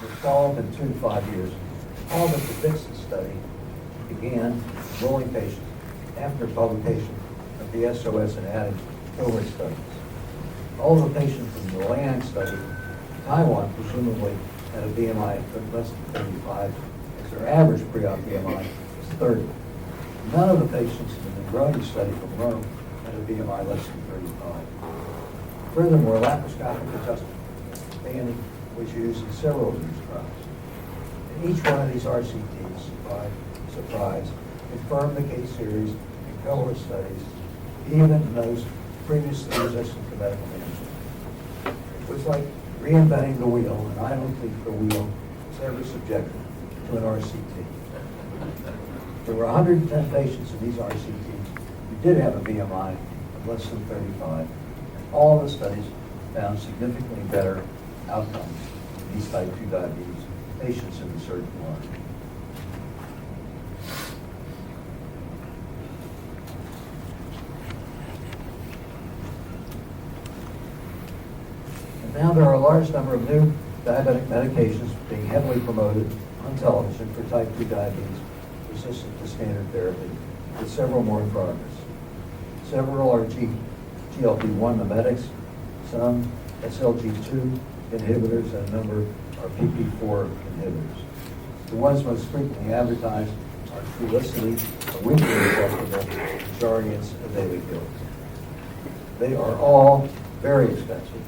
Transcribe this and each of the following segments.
was followed in 2 to 5 years. All but the Dixon study began enrolling patients after publication of the SOS and ADDICT cohort studies. All the patients in the Liang study, Taiwan presumably had a BMI of less than 35, as their average pre-op BMI was 30. None of the patients in the Negroni study from Rome had a BMI less than 35. Furthermore, laparoscopic adjustment banding was used in several of these trials. And each one of these RCTs, surprise, confirmed the case series in cohort studies, even in those previously resistant to medical management. It was like reinventing the wheel, and I don't think the wheel was ever subjected to an RCT. There were 110 patients in these RCTs who did have a BMI of less than 35. All the studies found significantly better outcomes in these type 2 diabetes patients in the surgical arm. And now there are a large number of new diabetic medications being heavily promoted on television for type 2 diabetes resistant to standard therapy, with several more in progress. Several are GLP-1 mimetics, some SLG2 inhibitors, and a number are PP4 inhibitors. The ones most frequently advertised are Trulicity, a weekly injectable, and Jardiance, a daily pill. They are all very expensive.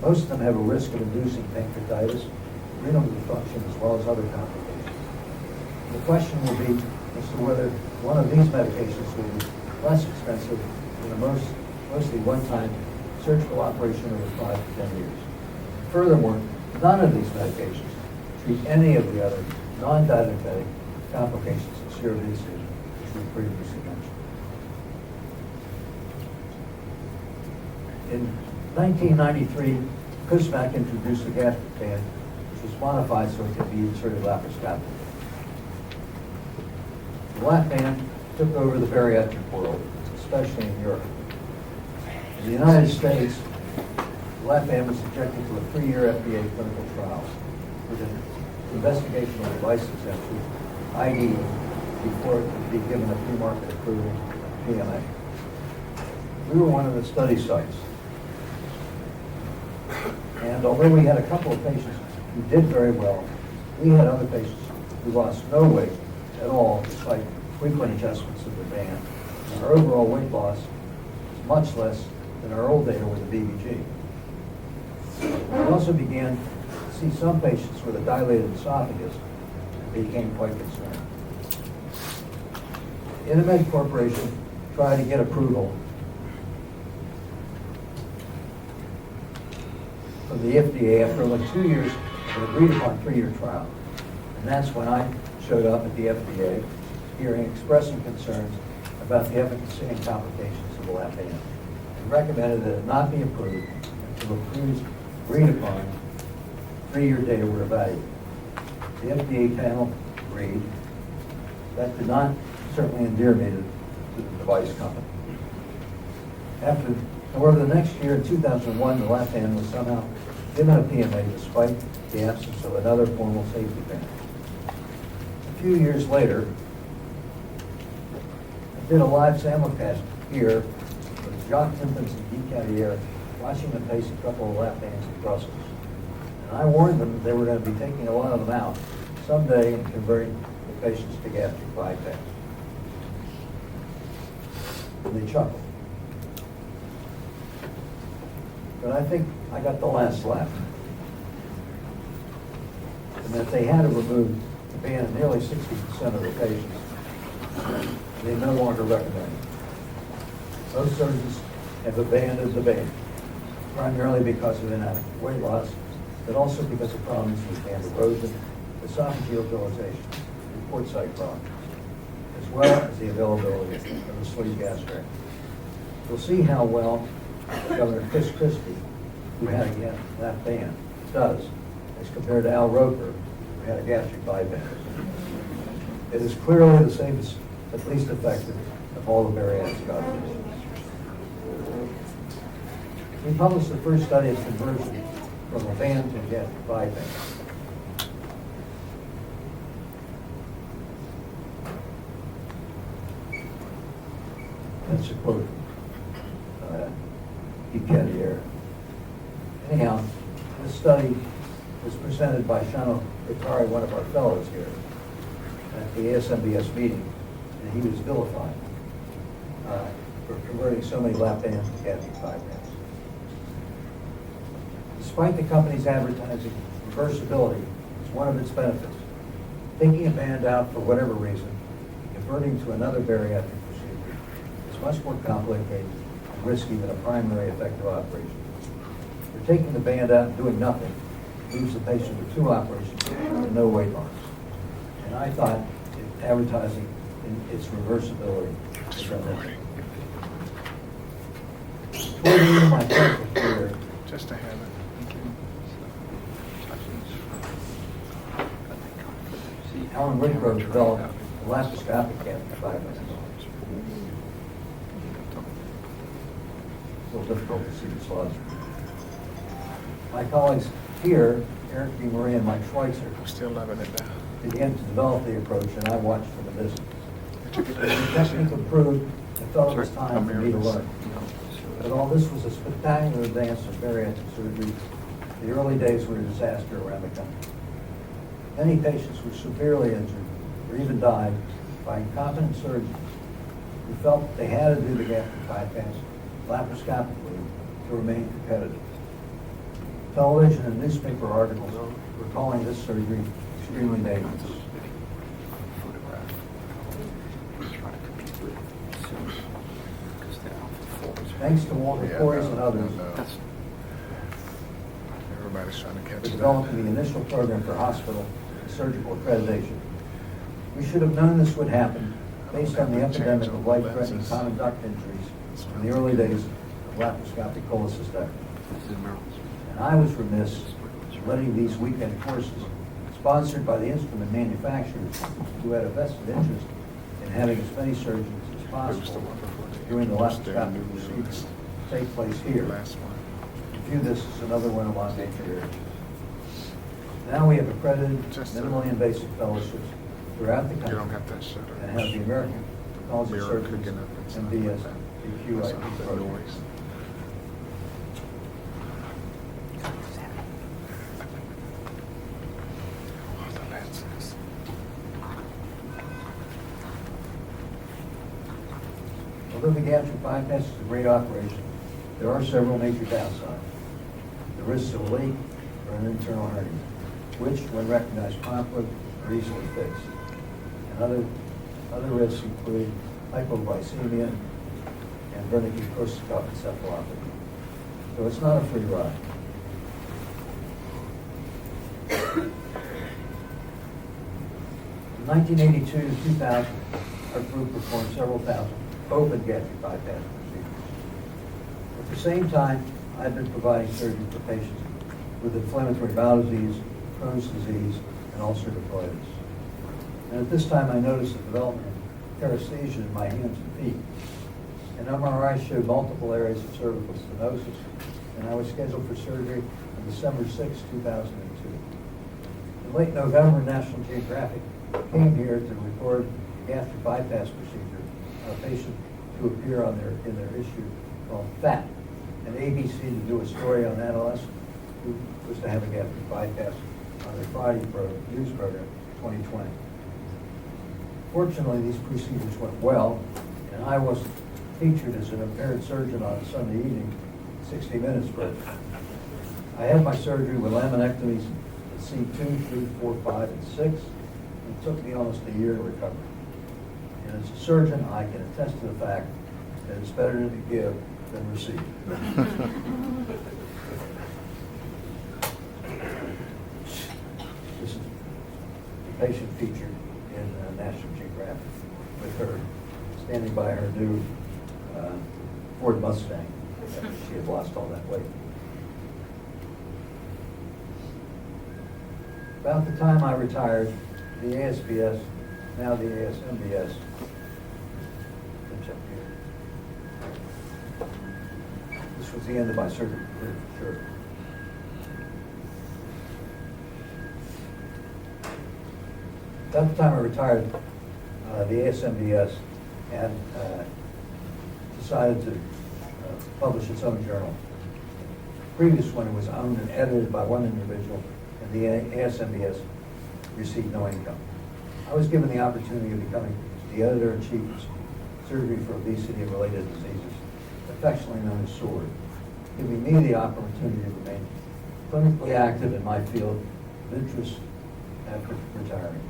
Most of them have a risk of inducing pancreatitis, renal dysfunction, as well as other complications. The question will be as to whether one of these medications will be less expensive than a mostly one-time surgical operation over 5 to 10 years. Furthermore, none of these medications treat any of the other non-diabetic complications of severe disease, which we previously mentioned. In 1993, Kuzmak introduced a gastric band, which was modified so it could be inserted laparoscopically. The lap band took over the bariatric world, especially in Europe. In the United States, the lap band was subjected to a 3-year FDA clinical trial with an investigational device exemption, IDE, before it could be given a pre-market approval, PMA. We were one of the study sites. And although we had a couple of patients who did very well, we had other patients who lost no weight at all despite frequent adjustments of the band. And our overall weight loss was much less than our old data with the BBG. We also began to see some patients with a dilated esophagus and became quite concerned. Inamed Corporation tried to get approval from the FDA after only 2 years of an agreed-upon 3-year trial. And that's when I showed up at the FDA, expressing concerns about the efficacy and complications of the lap band, and recommended that it not be approved until approved, agreed-upon 3-year data were evaluated. The FDA panel agreed. That did not certainly endear me to the device company. However, the next year, in 2001, the lap band was somehow given a PMA despite the absence of another formal safety ban. A few years later, I did a live simulcast here with Jacques Timpins and Guy Carrière watching them pace a couple of lap bands in Brussels. And I warned them that they were going to be taking a lot of them out someday and converting the patients to gastric bypass. And they chuckled. But I think I got the last laugh. And that they had to remove the band in nearly 60% of the patients. They no longer recommend it. Most surgeons have abandoned the band, primarily because of inadequate weight loss, but also because of problems with band erosion, esophageal dilatation, and port site problems, as well as the availability of the sleeve gastrectomy. We'll see how well Governor Chris Christie, who had a lap band, does as compared to Al Roker, who had a gastric bypass. It is clearly the safest but least effective of all the bariatric operations. We published the first study of conversion from a band to a gastric bypass. That's a quote from Piquet. Anyhow, this study was presented by Shano Ikari, one of our fellows here, at the ASMBS meeting, and he was vilified for converting so many lap bands to gastric bypass. Despite the company's advertising reversibility as one of its benefits, taking a band out for whatever reason and converting to another bariatric procedure is much more complicated and risky than a primary effective operation. For taking the band out and doing nothing leaves the patient with 2 operations and no weight loss. And I thought advertising its reversibility was unnecessary. Toward the end of my clinical career, Just to have it. Alan Whitgrove developed a laparoscopic gastric bypass. It's a little difficult to see the slides. My colleagues here, Eric B. Murray and Mike Schweitzer, I'm still loving it now. began to develop the approach, and I watched from a distance. The technique improved, I felt it was time for me to learn. But all this was a spectacular advance in bariatric surgery. The early days were a disaster around the country. Many patients were severely injured or even died by incompetent surgeons who felt they had to do the gastric bypass laparoscopically to remain competitive. Television and newspaper articles were calling this surgery extremely dangerous. Thanks to Walter Corey's and others, Everybody's trying to catch for it up. developing the initial program for hospital and surgical accreditation. We should have known this would happen based on the epidemic of life-threatening common duct injuries in the early days of laparoscopic cholecystectomy. And I was remiss letting these weekend courses, sponsored by the instrument manufacturers who had a vested interest in having as many surgeons as possible during the laparoscopic procedures, take place here. Last one. View this as another one of my major areas. Now we have accredited minimally invasive fellowships throughout the You don't country have that shutter. and have the American College of Mirror Surgeons cooking up inside and like that. BSBQIP That's the program. noise. Oh, the lenses. Although the gastric bypass is a great operation, there are several major downsides. The risks of a leak or an internal hernia, which, when recognized promptly, are easily fixed. And other risks include hypoglycemia and Wernicke-Korsakoff encephalopathy. So it's not a free ride. In 1982 to 2000, our group performed several thousand open gastric bypass procedures. At the same time, I've been providing surgery for patients with inflammatory bowel disease, Crohn's disease, and ulcerative colitis. And at this time, I noticed the development of paresthesia in my hands and feet. An MRI showed multiple areas of cervical stenosis, and I was scheduled for surgery on December 6, 2002. In late November, National Geographic came here to record a gastric bypass procedure on a patient to appear in their issue called FAT, and ABC to do a story on an adolescent who was to have a gastric bypass on their Friday news program, 2020. Fortunately, these procedures went well, and I wasn't featured as an impaired surgeon on a Sunday evening, 60 Minutes program. I had my surgery with laminectomies at C2, 3, 4, 5, and 6, and it took me almost a year to recover. And as a surgeon, I can attest to the fact that it's better to give than receive. This is the patient featured in National Geographic with her standing by her new Ford Mustang. She had lost all that weight. About the time I retired, the ASBS, now the ASMBS, was the end of my surgery career for sure. At the time I retired, the ASMBS had decided to publish its own journal. The previous one was owned and edited by one individual, and the ASMBS received no income. I was given the opportunity of becoming the editor-in-chief of Surgery for Obesity and Related Diseases, affectionately known as SWORD, giving me the opportunity to remain clinically active in my field of interest after retiring.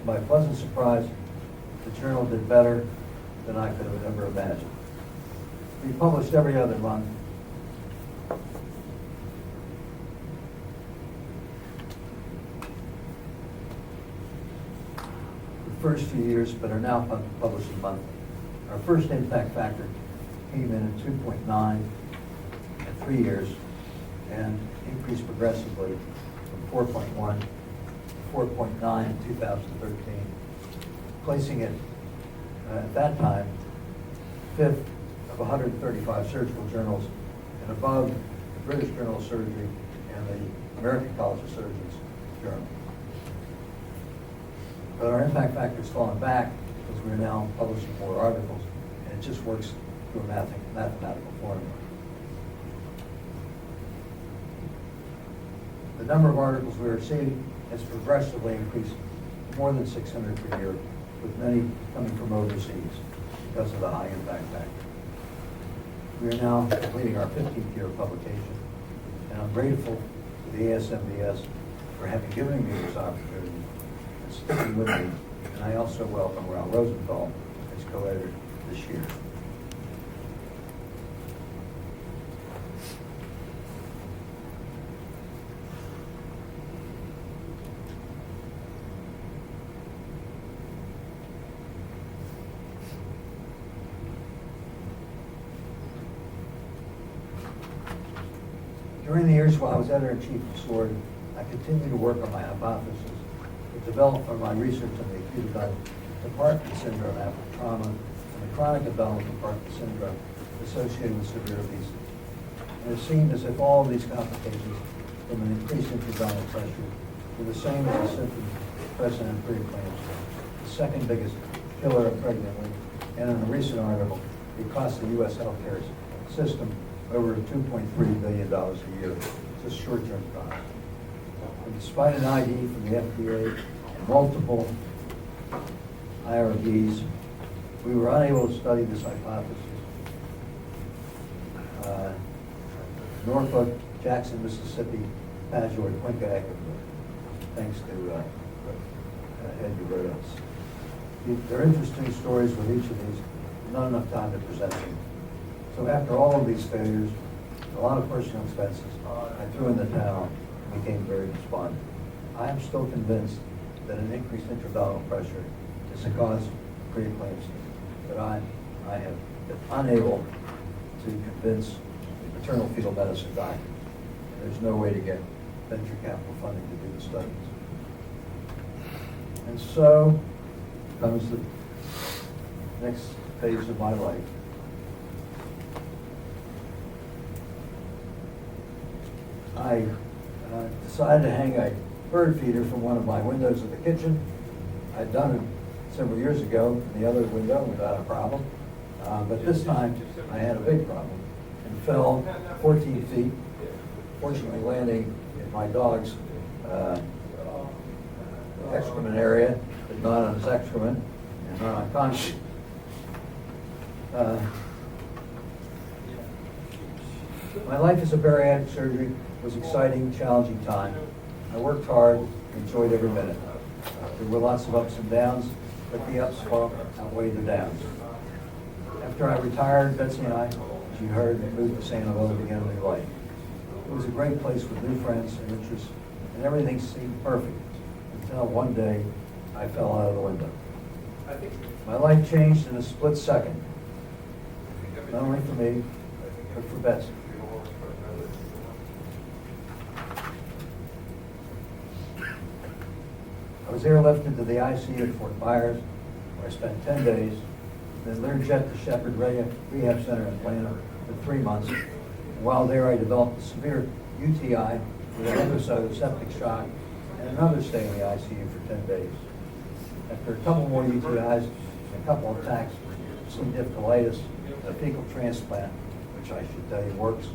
To my pleasant surprise, the journal did better than I could have ever imagined. We published every other month. The first few years, but are now publishing monthly. Our first impact factor came in at 2.9 at 3 years and increased progressively from 4.1 to 4.9 in 2013, placing it at that time fifth of 135 surgical journals and above the British Journal of Surgery and the American College of Surgeons journal. But our impact factor has fallen back because we're now publishing more articles, and it just works through a mathematical formula. The number of articles we are seeing has progressively increased to more than 600 per year, with many coming from overseas because of the high impact factor. We are now completing our 15th year of publication, and I'm grateful to the ASMBS for having given me this opportunity and sticking with me, and I also welcome Ralph Rosenthal as co-editor this year. During the years while I was editor-in-chief of SWORD, I continued to work on my hypothesis to develop from my research on the acute adult compartment syndrome after trauma and the chronic adult compartment syndrome associated with severe obesity. And it seemed as if all of these complications from an increased intra-abdominal pressure were the same as the symptoms present in preeclampsia, the second biggest killer of pregnant women, and in a recent article, it costs the U.S. healthcare system over $2.3 billion a year, just short-term costs. And despite an ID from the FDA and multiple IRBs, we were unable to study this hypothesis. Norfolk, Jackson, Mississippi, Padua, and Cuenca, Ecuador, thanks to Ed Ubertos. There are interesting stories with each of these, not enough time to present them. So after all of these failures, a lot of personal expenses, I threw in the towel and became very despondent. I am still convinced that an increased intra-abdominal pressure is the cause of preeclampsia, but I have been unable to convince the maternal fetal medicine doctor. There's no way to get venture capital funding to do the studies. And so comes the next phase of my life. I decided to hang a bird feeder from one of my windows of the kitchen. I'd done it several years ago in the other window without a problem. But this time I had a big problem and fell 14 feet, fortunately landing in my dog's excrement area, but not on his excrement and not on concrete. My life as a bariatric surgeon was exciting, challenging time. I worked hard, enjoyed every minute. There were lots of ups and downs, but the ups far outweighed the downs. After I retired, Betsy and I, as you heard, moved to San Jose to begin a new life. It was a great place with new friends and interests, and everything seemed perfect until one day I fell out of the window. My life changed in a split second, not only for me, but for Betsy. I was airlifted to the ICU at Fort Myers, where I spent 10 days, then Learjet to Shepherd Rehab Center in Atlanta for 3 months, While there, I developed a severe UTI with an episode of septic shock and another stay in the ICU for 10 days. After a couple more UTIs, a couple of attacks, C. difficilitis, a fecal transplant, which I should tell you works,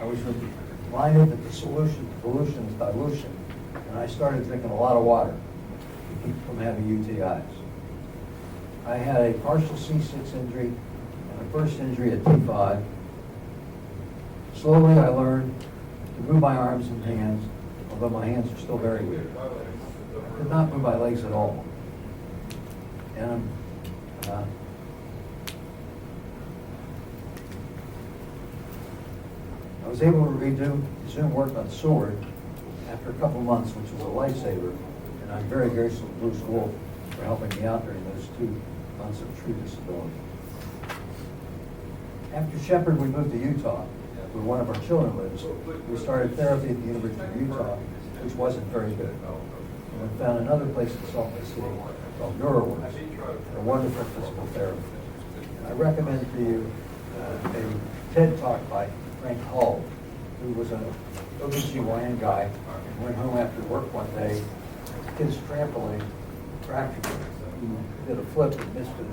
I was reminded that the solution to pollution is dilution, and I started drinking a lot of water to keep from having UTIs. I had a partial C6 injury and a first injury at T5. Slowly I learned to move my arms and hands, although my hands are still very weak. I could not move my legs at all. And I was able to resume work on Sword after a couple months, which was a lifesaver, and I'm very grateful to Bruce Wolf for helping me out during those 2 months of true disability. After Shepherd, we moved to Utah, where one of our children lives. We started therapy at the University of Utah, which wasn't very good. And we found another place in Salt Lake City called NeuroWorks, a wonderful physical therapy. And I recommend to you a TED Talk by Frank Hull, who was an OBGYN guy, and went home after work one day, his trampoline fractured him. He did a flip and missed it,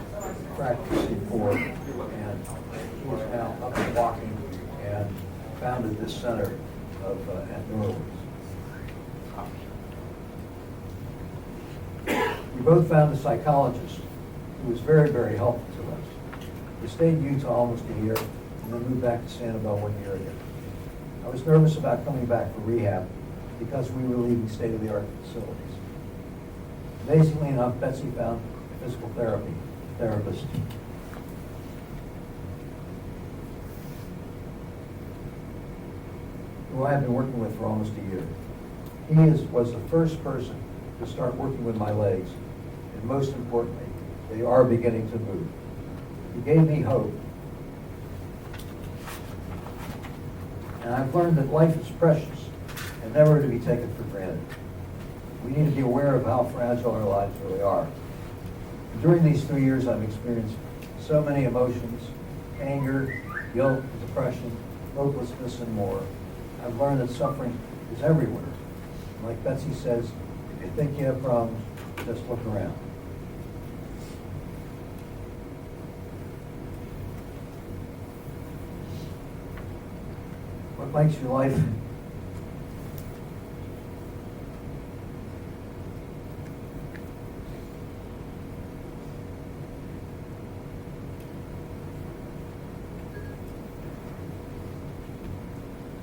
fractured C4, and he is now up and walking and founded this center at NeuroWorks. We both found a psychologist who was very, very helpful to us. We stayed in Utah almost a year, and then moved back to Sanibel 1 year ago. I was nervous about coming back for rehab because we were leaving state-of-the-art facilities. Amazingly enough, Betsy found a physical therapist. Who I have been working with for almost a year. He was the first person to start working with my legs, and most importantly, they are beginning to move. He gave me hope. And I've learned that life is precious and never to be taken for granted. We need to be aware of how fragile our lives really are. During these 3 years, I've experienced so many emotions: anger, guilt, depression, hopelessness, and more. I've learned that suffering is everywhere. And like Betsy says, if you think you have problems, just look around. What makes your life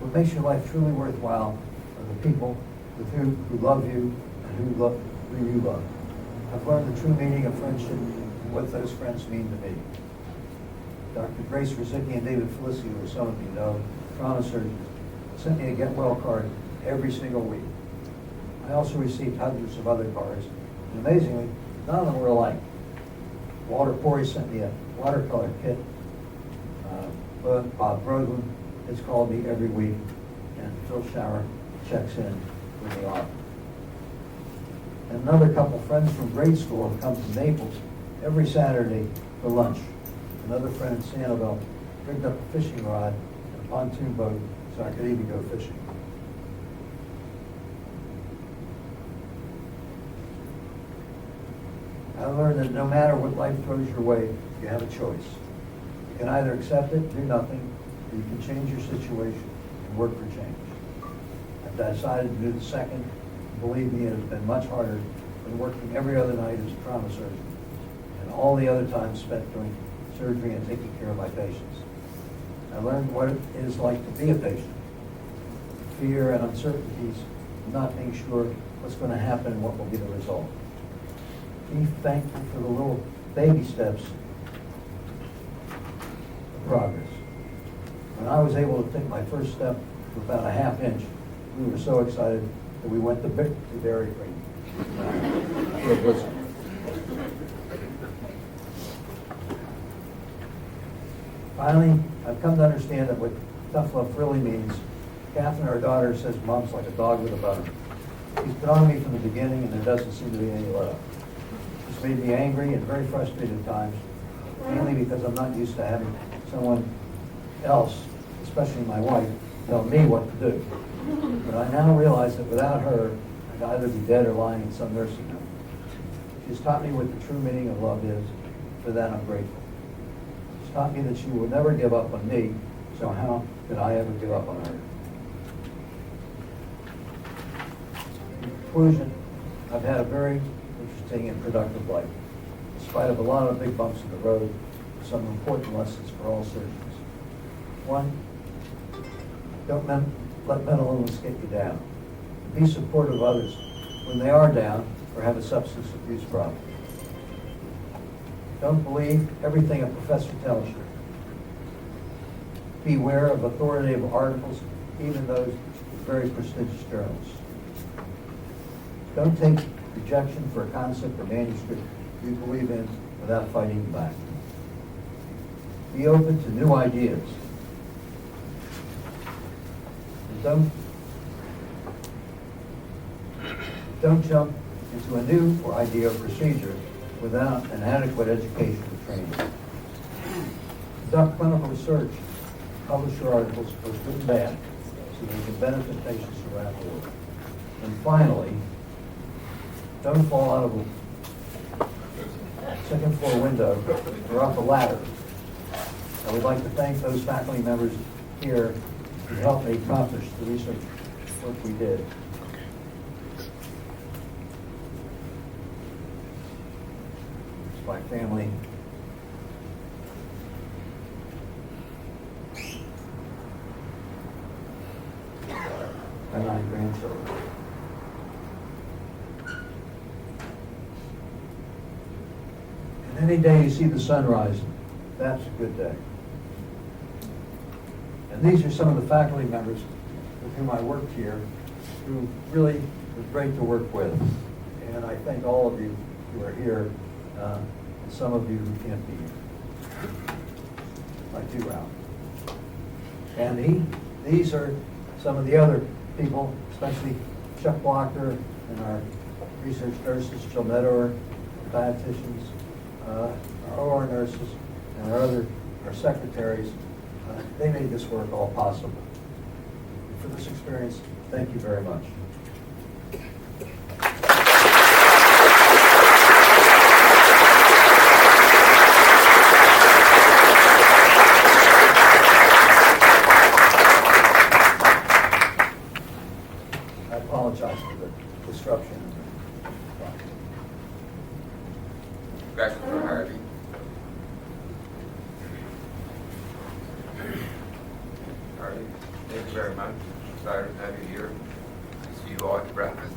What makes your life truly worthwhile are the people with who love you and who you love. I've learned the true meaning of friendship and what those friends mean to me. Dr. Grace Ruzicki and David Felicity, who some of you know, trauma surgeons, sent me a get well card every single week. I also received hundreds of other cards, and amazingly, none of them were alike. Walter Pori sent me a watercolor kit. Bob Brodlin has called me every week, and Phil Shower checks in with me often. And another couple friends from grade school have come to Naples every Saturday for lunch. Another friend in Sanibel rigged up a fishing rod and a pontoon boat so I could even go fishing. I learned that no matter what life throws your way, you have a choice. You can either accept it, do nothing, or you can change your situation and work for change. I've decided to do the second. Believe me, it has been much harder than working every other night as a trauma surgeon and all the other time spent doing surgery and taking care of my patients. I learned what it is like to be a patient. Fear and uncertainties, not being sure what's going to happen and what will be the result. Be thankful for the little baby steps of progress. When I was able to take my first step to about a ½ inch, we were so excited that we went to Dairy Queen. Finally, I've come to understand that what tough love really means. Catherine, our daughter, says mom's like a dog with a bone. She's been on me from the beginning, and there doesn't seem to be any love. It's made me angry and very frustrated at times, mainly because I'm not used to having someone else as especially my wife, tell me what to do. But I now realize that without her, I'd either be dead or lying in some nursing home. She's taught me what the true meaning of love is. For that, I'm grateful. She's taught me that she will never give up on me, so how could I ever give up on her? In conclusion, I've had a very interesting and productive life. In spite of a lot of big bumps in the road, some important lessons for all surgeons. One, don't let mental illness get you down. Be supportive of others when they are down or have a substance abuse problem. Don't believe everything a professor tells you. Beware of authoritative articles, even those in very prestigious journals. Don't take rejection for a concept or manuscript you believe in without fighting back. Be open to new ideas. And don't jump into a new idea or procedure without an adequate education or training. Conduct clinical research. Publish your articles, both good and bad, so they can benefit patients around the world. And finally, don't fall out of a second floor window or off a ladder. I would like to thank those faculty members here who helped me accomplish the research work we did. It's my family. And 9 grandchildren. And any day you see the sun rising, that's a good day. And these are some of the faculty members with whom I worked here who really were great to work with. And I thank all of you who are here, and some of you who can't be here. Like you, Ralph. And these are some of the other people, especially Chuck Blocker and our research nurses, Jill Meadower, dietitians, our OR nurses, and our secretaries. They made this work all possible. For this experience, thank you very much. I apologize for the disruption. Dr. Harvey. Harvey, thank you very much. Sorry to have you here. I see you all at the breakfast.